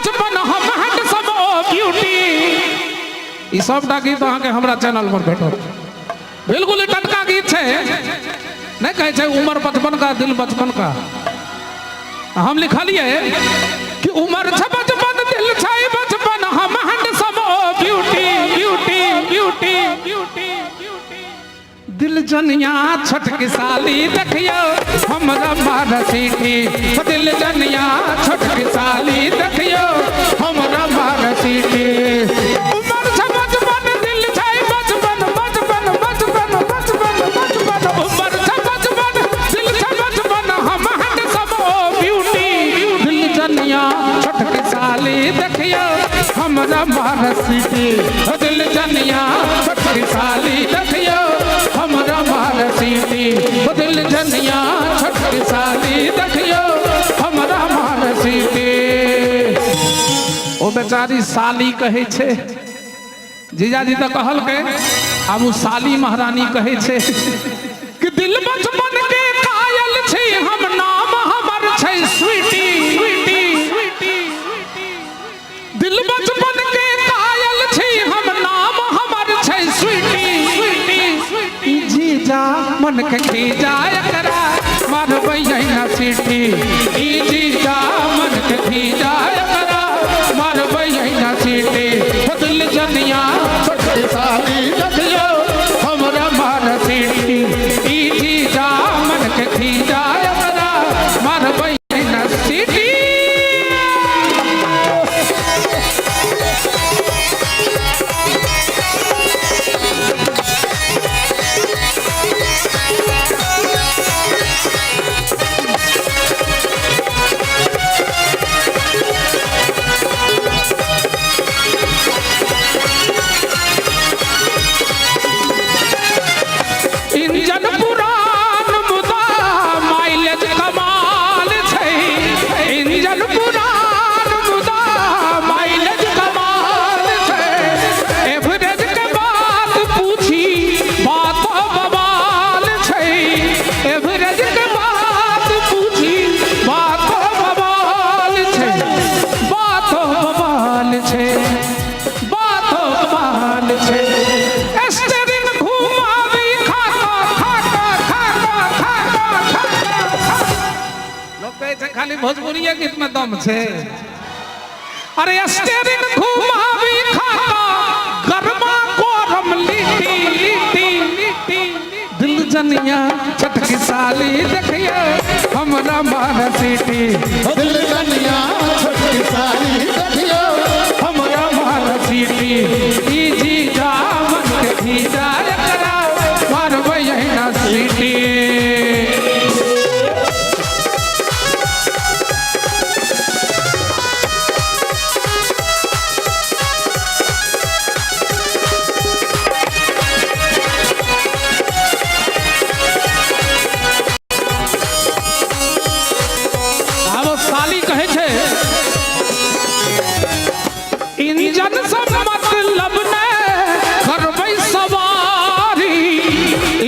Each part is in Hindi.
बचपन हम हैंडसम ओ ब्यूटी। ई सबटा गीत अहाँके हमरा चैनल पर भेटत। बिल्कुल टटका गीत है, नहीं कहे छे उम्र बचपन का दिल बचपन का। हम लिखलिए कि उम्र छे बचपन दिल छे बचपन हम हैंडसम ओ beauty beauty beauty beauty beauty. दिल जनिया छठ की साली देखियो हमरा मार सीटी। दिल जनिया छठ की साली देखियो हमरा मार सीटी। उम्र छे बचपन दिल छे बचपन बचपन बचपन बचपन बचपन। उम्र छे बचपन दिल छे बचपन हम हैंडसम ओ ब्यूटी। दिल जनिया छठ की साली देखियो हमरा मार सीटी। दिल जनिया छठ की साली देखियो हमरा मार सीटी। दिल जनिया छठ की साली देखियो हमरा मार सीटी। ओ बेचारी साली कहे छे, जीजाजी तो कहल के अब उ साली महारानी कहे छे कि दिल बचपन के कायल छे हम नाम हमर छे स्वीटी स्वीटी स्वीटी। दिल बचपन के कायल छे हम नाम हमर छे स्वीटी स्वीटी स्वीटी। जीजा मन के खीजा एकरा मारबै ना सीटी। ई जीजा मन के खीजा एकरा मारबै ना सीटी। दिल जनिया छठ की साली देखियो हमरा मार सीटी। ई जीजा मन के खीजा एकरा मारबै ना सीटी। इंजन पुरान मुदा माइलेज कमाल छै। इंजन पुरान मुदा माइलेज कमाल छै। एवरेज के बात पूछी बात बवाल छै। एवरेज के बात पूछी बात बवाल छै। बात बवाल छै बात बवाल छै। खाली भोजपुरिया गीत में दम छे। अरे स्टीयरिंग घुमावी खाता गरमा गरम लिट्टी लिट्टी लिट्टी। दिल जनिया छठ की साली देखियो हमरा मार सीटी। दिल जनिया छठ की साली देखियो हमरा मार सीटी। ई जीजा मन के खीजा एकरा मारबै ना सीटी। इंजन से मतलब ने करबै सवारी।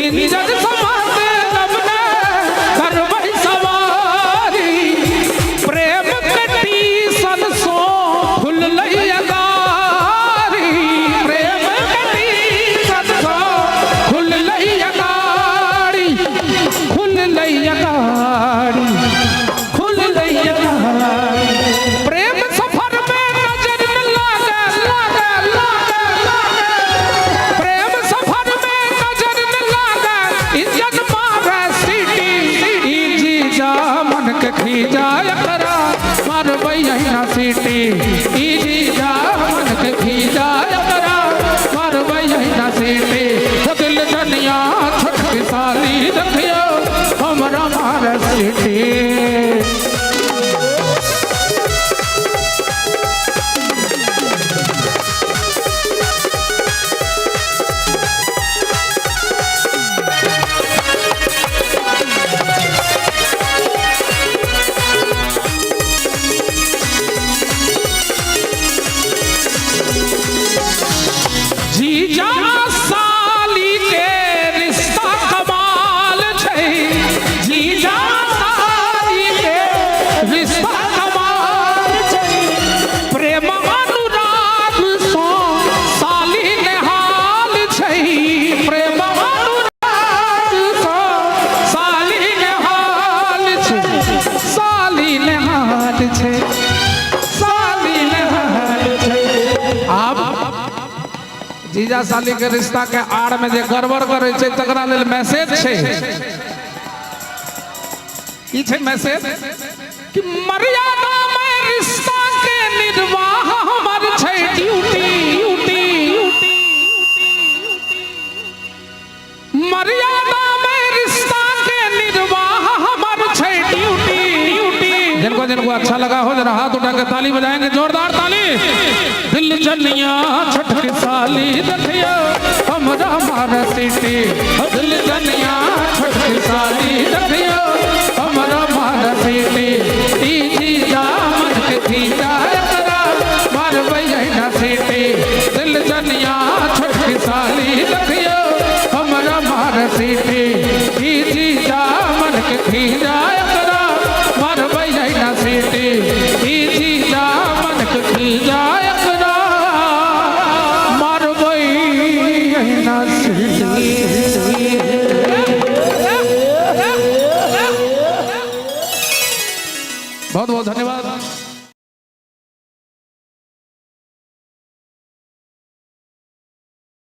इंजन से मतलब ने करबै सवारी। प्रेम के टीसन सो खुललै गारी। प्रेम के टीसन सो खुललै गारी। खुललै गारी खुललै गारी। प्रेम सफर में नजर न लागे लागे लागे लागे। प्रेम सफर में नजर न लागे इंजन मारे सीटी। ई जीजा मन के खीजा एकरा मारबै ना सीटी। ई जीजा मन के खीजा एकरा मारबै ना सीटी। दिल जनिया छठ की साली देखियो हमरा मार सीटी। जीजा साली के रिश्ता के आड़ में जे गड़बड़ करे छै तकरा लेल मैसेज छै की छै मैसेज कि मर्यादा में रिश्ता के निर्वाह हमर छै ड्यूटी मर्यादा में रिश्ता के निर्वाह हमर छै ड्यूटी जिनको जिनको अच्छा लगा हो जरा हाथ उठा के ताली बजाएंगे जोरदार ताली दिल जनिया छठ की साली देखियो हमरा मारा सीटी दिल जनिया छठ की साली देखियो हमरा मारा सीटी ई जीजा मन के थीजा एकरा मार बैठा सीटी दिल जनिया छठ की साली देखियो हमरा मारा सीटी ई जीजा मन के थीजा एकरा मार बैठा सीटी ई जीजा मन के थीजा एकरा मार बैठा सीटी बहुत बहुत धन्यवाद।